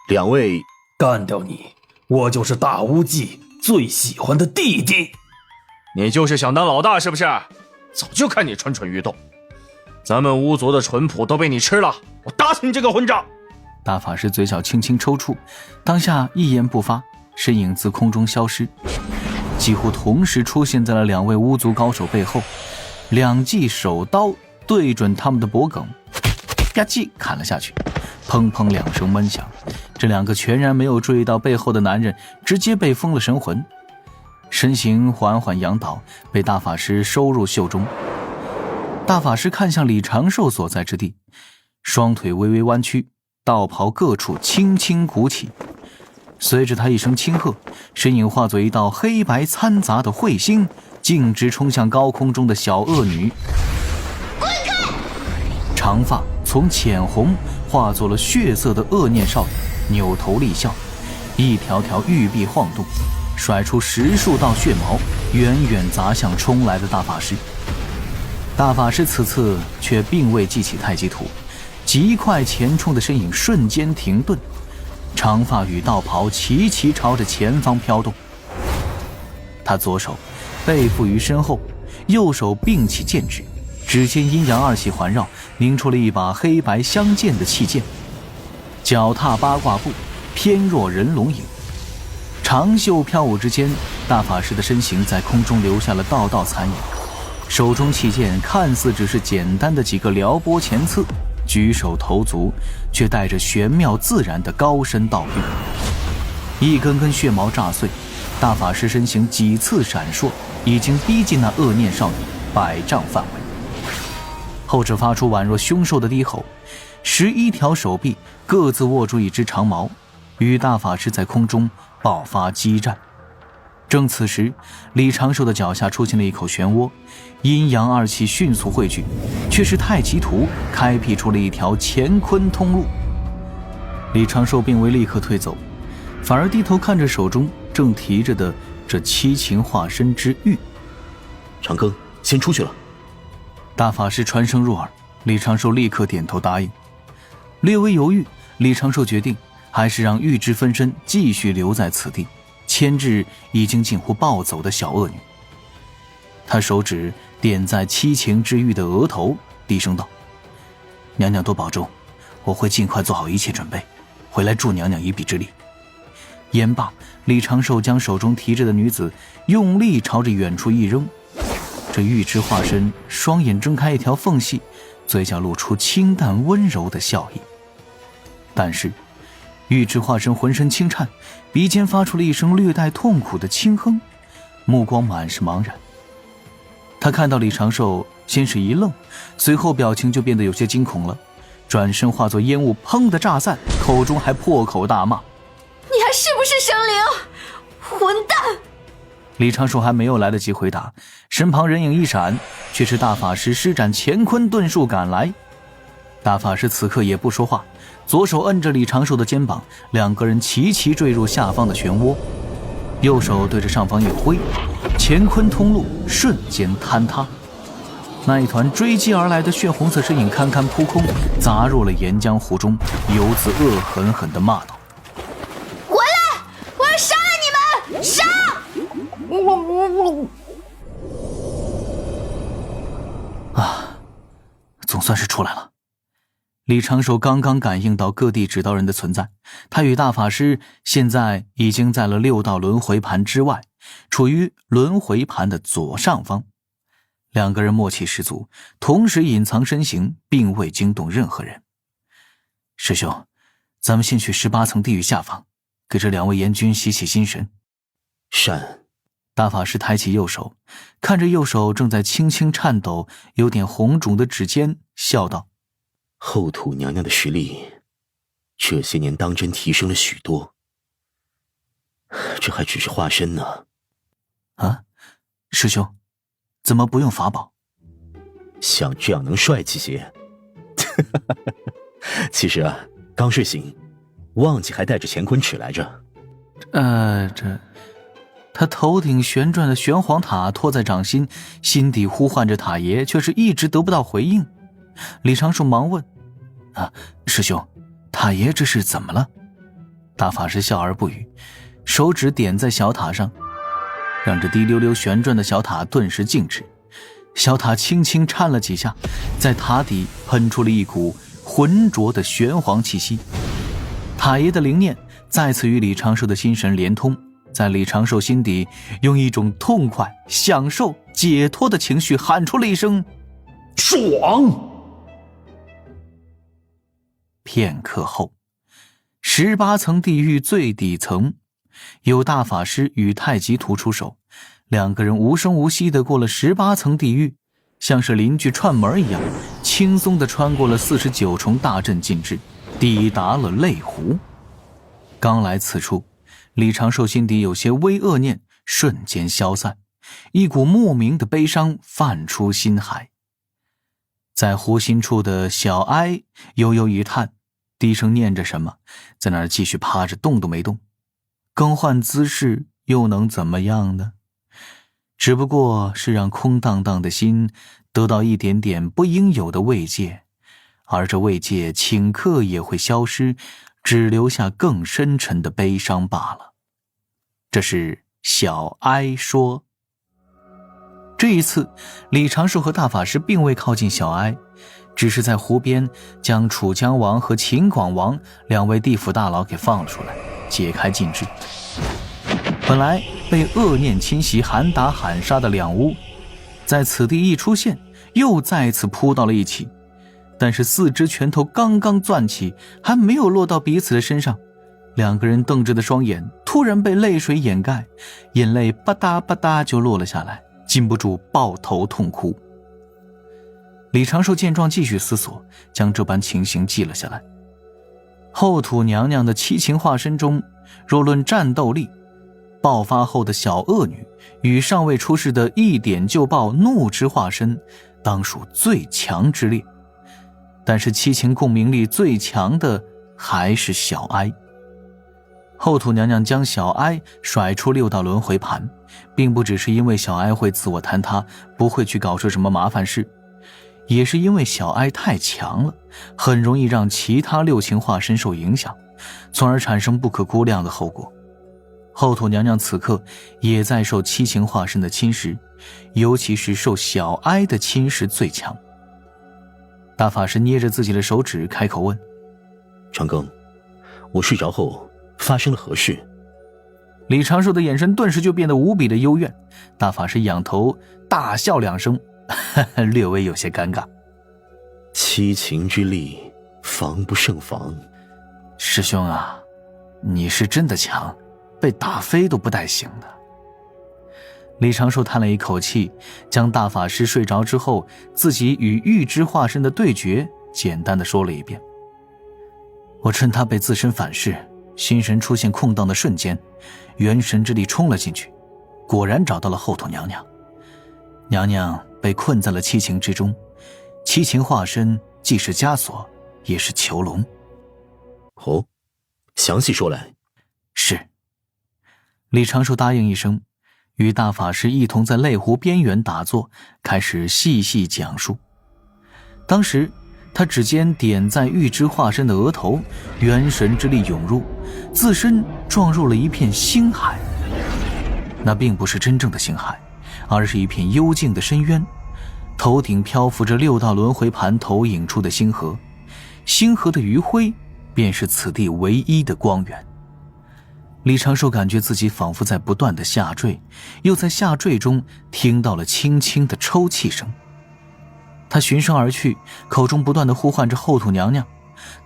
两位，干掉你，我就是大巫祭最喜欢的弟弟。你就是想当老大是不是？早就看你蠢蠢欲动，咱们巫族的淳朴都被你吃了，我打死你这个混账！大法师嘴角轻轻抽搐，当下一言不发，身影自空中消失，几乎同时出现在了两位巫族高手背后，两记手刀对准他们的脖颈，吧唧砍了下去，砰砰两声闷响，这两个全然没有注意到背后的男人直接被封了神魂，身形缓缓仰倒，被大法师收入袖中。大法师看向李长寿所在之地，双腿微微弯曲，道袍各处轻轻鼓起，随着他一声轻喝，身影化作一道黑白掺杂的彗星，径直冲向高空中的小恶女。滚开！长发从浅红化作了血色的恶念少女，扭头厉笑，一条条玉臂晃动，甩出10数道血矛，远远砸向冲来的大法师。大法师此次却并未记起太极图，极快前冲的身影瞬间停顿，长发与道袍齐齐朝着前方飘动。他左手背负于身后，右手并起剑指，指尖阴阳二气环绕，凝出了一把黑白相间的器剑。脚踏八卦步，翩若人龙影，长袖飘舞之间，大法师的身形在空中留下了道道残影，手中器剑看似只是简单的几个撩拨前刺，举手投足却带着玄妙自然的高深道韵。一根根血毛炸碎，大法师身形几次闪烁，已经逼近那恶念少女100丈范围。后者发出宛若凶兽的低吼，11条手臂各自握住一只长矛，与大法师在空中爆发激战。正此时，李长寿的脚下出现了一口漩涡，阴阳二气迅速汇聚，却是太极图开辟出了一条乾坤通路。李长寿并未立刻退走，反而低头看着手中正提着的这七情化身之玉。长庚，先出去了。大法师传声入耳，李长寿立刻点头答应。略微犹豫，李长寿决定还是让玉之分身继续留在此地，牵制已经近乎暴走的小恶女。他手指点在七情之玉的额头，低声道：娘娘多保重，我会尽快做好一切准备，回来助娘娘一臂之力。言罢，李长寿将手中提着的女子用力朝着远处一扔，这玉之化身双眼睁开一条缝隙，嘴角露出清淡温柔的笑意。但是玉之化身浑身轻颤，鼻尖发出了一声略带痛苦的轻哼，目光满是茫然。他看到李长寿先是一愣，随后表情就变得有些惊恐了，转身化作烟雾砰的炸散，口中还破口大骂：你还是不是神灵？混蛋！李长寿还没有来得及回答，身旁人影一闪，却是大法师施展乾坤遁术赶来。大法师此刻也不说话，左手摁着李长寿的肩膀，两个人齐齐坠入下方的漩涡，右手对着上方一挥，乾坤通路瞬间坍塌。那一团追击而来的血红色身影堪堪扑空，砸入了岩浆湖中，游子恶狠狠地骂道：回来！我要杀了你们！杀！总算是出来了。李长寿刚刚感应到各地指导人的存在，他与大法师现在已经在了6道轮回盘之外，处于轮回盘的左上方。两个人默契十足，同时隐藏身形，并未惊动任何人。师兄，咱们先去18层地狱下方，给这两位阎君洗洗心神。善。大法师抬起右手，看着右手正在轻轻颤抖、有点红肿的指尖，笑道：后土娘娘的实力这些年当真提升了许多，这还只是化身呢。啊，师兄，怎么不用法宝？想这样能帅气些。其实啊，刚睡醒，忘记还带着乾坤尺来着。他头顶旋转的玄黄塔托在掌心，心底呼唤着塔爷，却是一直得不到回应。李长寿忙问：师兄，塔爷这是怎么了？大法师笑而不语，手指点在小塔上，让这滴溜溜旋转的小塔顿时静止。小塔轻轻颤了几下，在塔底喷出了一股浑浊的玄黄气息。塔爷的灵念再次与李长寿的心神连通，在李长寿心底用一种痛快、享受、解脱的情绪喊出了一声爽。片刻后，18层地狱最底层，有大法师与太极图出手，两个人无声无息地过了18层地狱，像是邻居串门一样，轻松地穿过了49重大阵禁制，抵达了泪湖。刚来此处，李长寿心底有些微恶念瞬间消散，一股莫名的悲伤泛出心海。在湖心处的小哀悠悠一叹，低声念着什么，在那儿继续趴着动都没动。更换姿势又能怎么样呢？只不过是让空荡荡的心得到一点点不应有的慰藉，而这慰藉顷刻也会消失，只留下更深沉的悲伤罢了。这是小哀说。这一次，李长寿和大法师并未靠近小哀，只是在湖边将楚江王和秦广王两位地府大佬给放了出来，解开禁制。本来被恶念侵袭、喊打喊杀的两巫，在此地一出现，又再次扑到了一起。但是四只拳头刚刚攥起，还没有落到彼此的身上，两个人瞪着的双眼突然被泪水掩盖，眼泪吧嗒吧嗒就落了下来，禁不住抱头痛哭。李长寿见状继续思索，将这般情形记了下来。后土娘娘的七情化身中，若论战斗力，爆发后的小恶女与尚未出世的一点就爆怒之化身当属最强之列，但是七情共鸣力最强的还是小哀。后土娘娘将小哀甩出6道轮回盘，并不只是因为小哀会自我坍塌，不会去搞出什么麻烦事，也是因为小哀太强了，很容易让其他6情化身受影响，从而产生不可估量的后果。后土娘娘此刻也在受七情化身的侵蚀，尤其是受小哀的侵蚀最强。大法师捏着自己的手指开口问：长庚，我睡着后发生了何事？李长寿的眼神顿时就变得无比的幽怨，大法师仰头大笑2声，略微有些尴尬。七情之力，防不胜防。师兄啊，你是真的强，被打飞都不带醒的。李长寿叹了一口气，将大法师睡着之后自己与玉之化身的对决简单的说了一遍。我趁他被自身反噬，心神出现空档的瞬间，元神之力冲了进去，果然找到了后土娘娘。娘娘被困在了七情之中，七情化身既是枷锁，也是囚笼。哦，详细说来。是。李长寿答应一声，与大法师一同在泪湖边缘打坐，开始细细讲述。当时他指尖点在玉之化身的额头，元神之力涌入，自身撞入了一片星海。那并不是真正的星海，而是一片幽静的深渊，头顶漂浮着6道轮回盘投影出的星河，星河的余晖便是此地唯一的光源。李长寿感觉自己仿佛在不断的下坠，又在下坠中听到了轻轻的抽泣声。他循声而去，口中不断的呼唤着后土娘娘，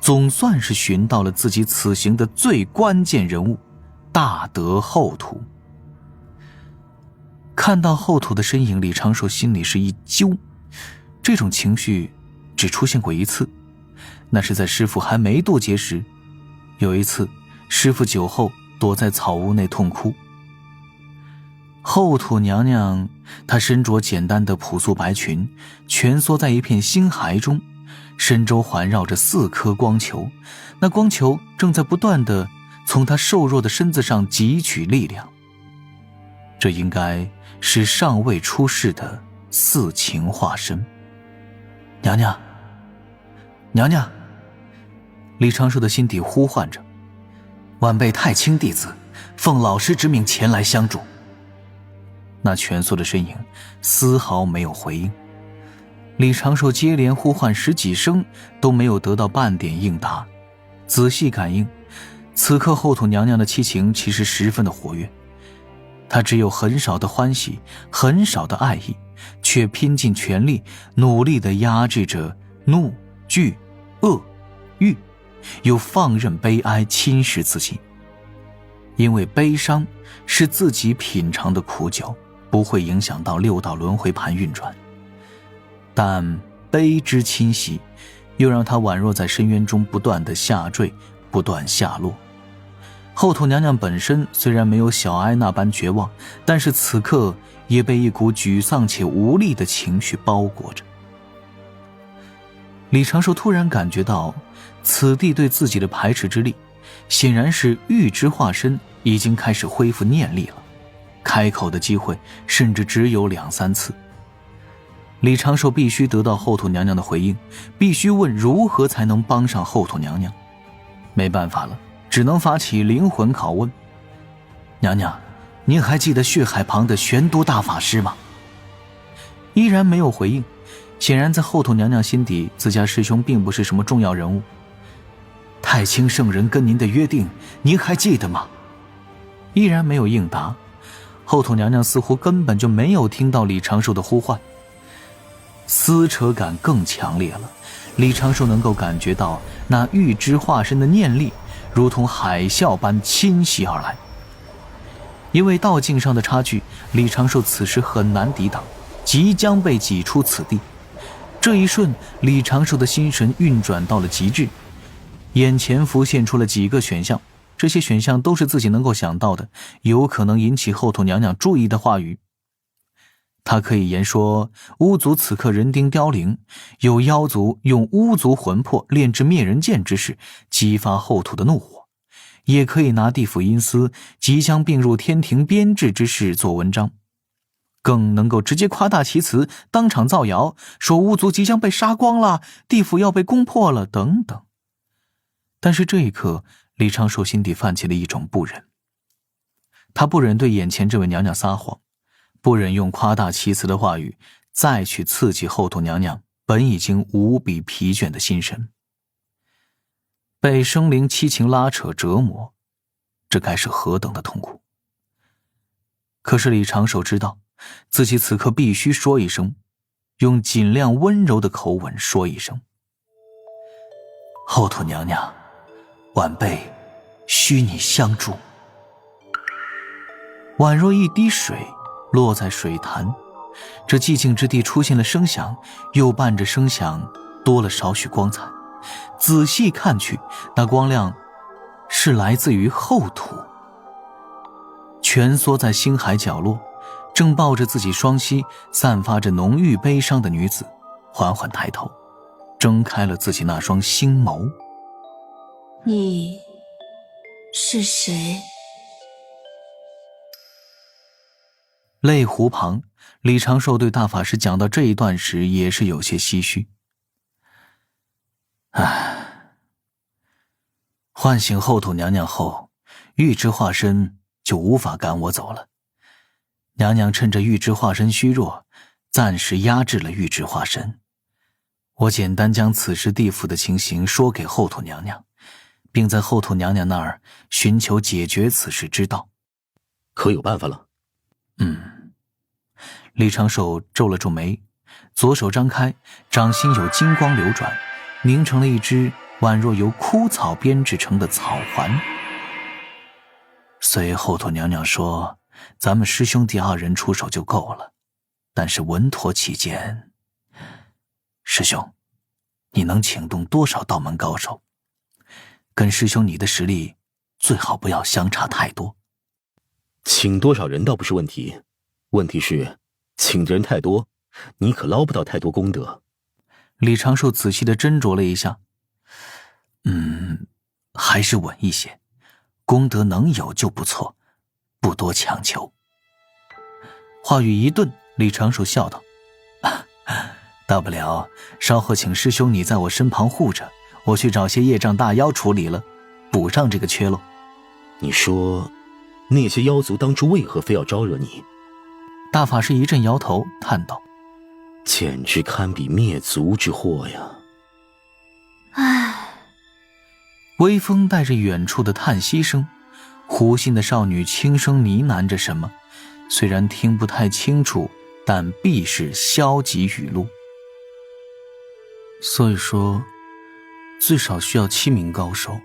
总算是寻到了自己此行的最关键人物大德后土。看到后土的身影，李长寿心里是一揪，这种情绪只出现过一次，那是在师父还没渡劫时。有一次师父酒后躲在草屋内痛哭。后土娘娘她身着简单的朴素白裙，蜷缩在一片星海中，身周环绕着4颗光球，那光球正在不断地从她瘦弱的身子上汲取力量。这应该是尚未出世的4情化身。娘娘，娘娘！李长寿的心底呼唤着。晚辈太清弟子奉老师之命前来相助。那蜷缩的身影丝毫没有回应。李长寿接连呼唤10几声都没有得到半点应答。仔细感应，此刻后土娘娘的七情其实十分的活跃，她只有很少的欢喜，很少的爱意，却拼尽全力努力地压制着怒、惧、恶、欲，又放任悲哀侵蚀自己。因为悲伤是自己品尝的苦酒，不会影响到6道轮回盘运转，但悲之侵袭又让他宛若在深渊中不断的下坠，不断下落。后土娘娘本身虽然没有小哀那般绝望，但是此刻也被一股沮丧且无力的情绪包裹着。李长寿突然感觉到此地对自己的排斥之力，显然是玉之化身已经开始恢复念力了，开口的机会甚至只有2、3次。李长寿必须得到后土娘娘的回应，必须问如何才能帮上后土娘娘。没办法了，只能发起灵魂拷问。娘娘，您还记得血海旁的玄都大法师吗？依然没有回应，显然在后土娘娘心底，自家师兄并不是什么重要人物。太清圣人跟您的约定，您还记得吗？依然没有应答。后土娘娘似乎根本就没有听到李长寿的呼唤。撕扯感更强烈了，李长寿能够感觉到那玉之化身的念力如同海啸般侵袭而来。因为道境上的差距，李长寿此时很难抵挡，即将被挤出此地。这一瞬，李长寿的心神运转到了极致，眼前浮现出了几个选项，这些选项都是自己能够想到的有可能引起后土娘娘注意的话语。他可以言说巫族此刻人丁凋零，有妖族用巫族魂魄炼制灭人剑之事激发后土的怒火，也可以拿地府阴司即将并入天庭编制之事做文章，更能够直接夸大其词，当场造谣说巫族即将被杀光了，地府要被攻破了等等。但是这一刻，李长寿心底泛起了一种不忍，他不忍对眼前这位娘娘撒谎，不忍用夸大其词的话语再去刺激后土娘娘本已经无比疲倦的心神。被生灵七情拉扯折磨，这该是何等的痛苦。可是李长寿知道自己此刻必须说一声，用尽量温柔的口吻说一声：后土娘娘，晚辈需你相助。宛若一滴水落在水潭，这寂静之地出现了声响，又伴着声响多了少许光彩。仔细看去，那光亮是来自于后土。蜷缩在星海角落，正抱着自己双膝散发着浓郁悲伤的女子，缓缓抬头，睁开了自己那双星眸。你是谁？泪湖旁，李长寿对大法师讲到这一段时也是有些唏嘘。唤醒后土娘娘后，玉之化身就无法赶我走了。娘娘趁着玉之化身虚弱，暂时压制了玉之化身。我简单将此时地府的情形说给后土娘娘，并在后土娘娘那儿寻求解决此事之道。可有办法了？李长寿皱了皱眉，左手张开，掌心有金光流转，凝成了一只宛若由枯草编制成的草环。随后土娘娘说，咱们师兄弟2人出手就够了，但是稳妥起见，师兄，你能请动多少道门高手？跟师兄你的实力最好不要相差太多。请多少人倒不是问题，问题是请的人太多，你可捞不到太多功德。李长寿仔细地斟酌了一下，还是稳一些，功德能有就不错，不多强求。话语一顿，李长寿笑道：大不了稍后请师兄你在我身旁护着，我去找些业障大妖处理了，补上这个缺漏。你说，那些妖族当初为何非要招惹你？大法师一阵摇头，叹道：“简直堪比灭族之祸呀！”唉，微风带着远处的叹息声，湖心的少女轻声呢喃着什么，虽然听不太清楚，但必是消极语录。所以说，最少需要7名高手，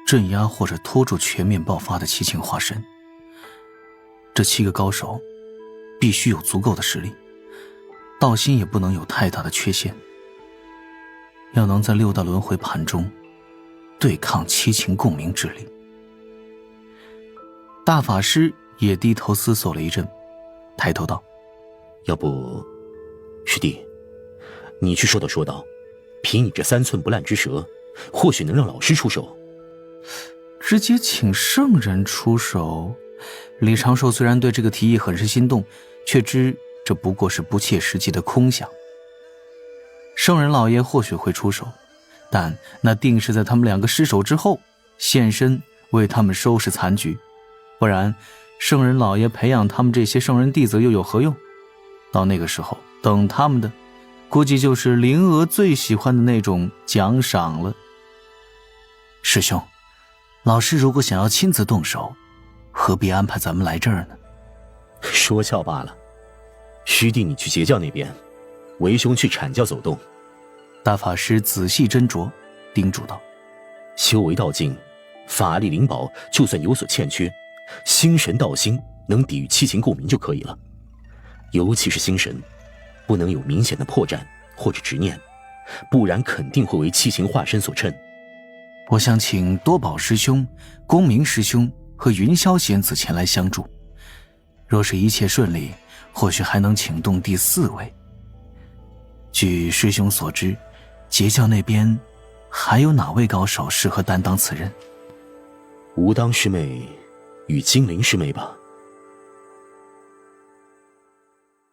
镇压或者拖住全面爆发的七情化身。这7个高手必须有足够的实力，道心也不能有太大的缺陷，要能在6大轮回盘中对抗七情共鸣之力。大法师也低头思索了一阵，抬头道：“要不，师弟，你去说道说道，凭你这3寸不烂之舌，或许能让老师出手。”直接请圣人出手？李长寿虽然对这个提议很是心动，却知这不过是不切实际的空想。圣人老爷或许会出手，但那定是在他们2个失手之后现身为他们收拾残局，不然圣人老爷培养他们这些圣人弟子又有何用？到那个时候，等他们的估计就是灵娥最喜欢的那种奖赏了。师兄，老师如果想要亲自动手，何必安排咱们来这儿呢？说笑罢了。师弟你去截教那边，为兄去阐教走动。大法师仔细斟酌，叮嘱道：“修为道境，法力灵宝就算有所欠缺，心神道心能抵御七情共鸣就可以了。尤其是心神，不能有明显的破绽或者执念，不然肯定会为七情化身所趁。我想请多宝师兄、公明师兄和云霄仙子前来相助。若是一切顺利，或许还能请动第4位。据师兄所知，截教那边还有哪位高手适合担当此任？吴当师妹与金陵师妹吧。”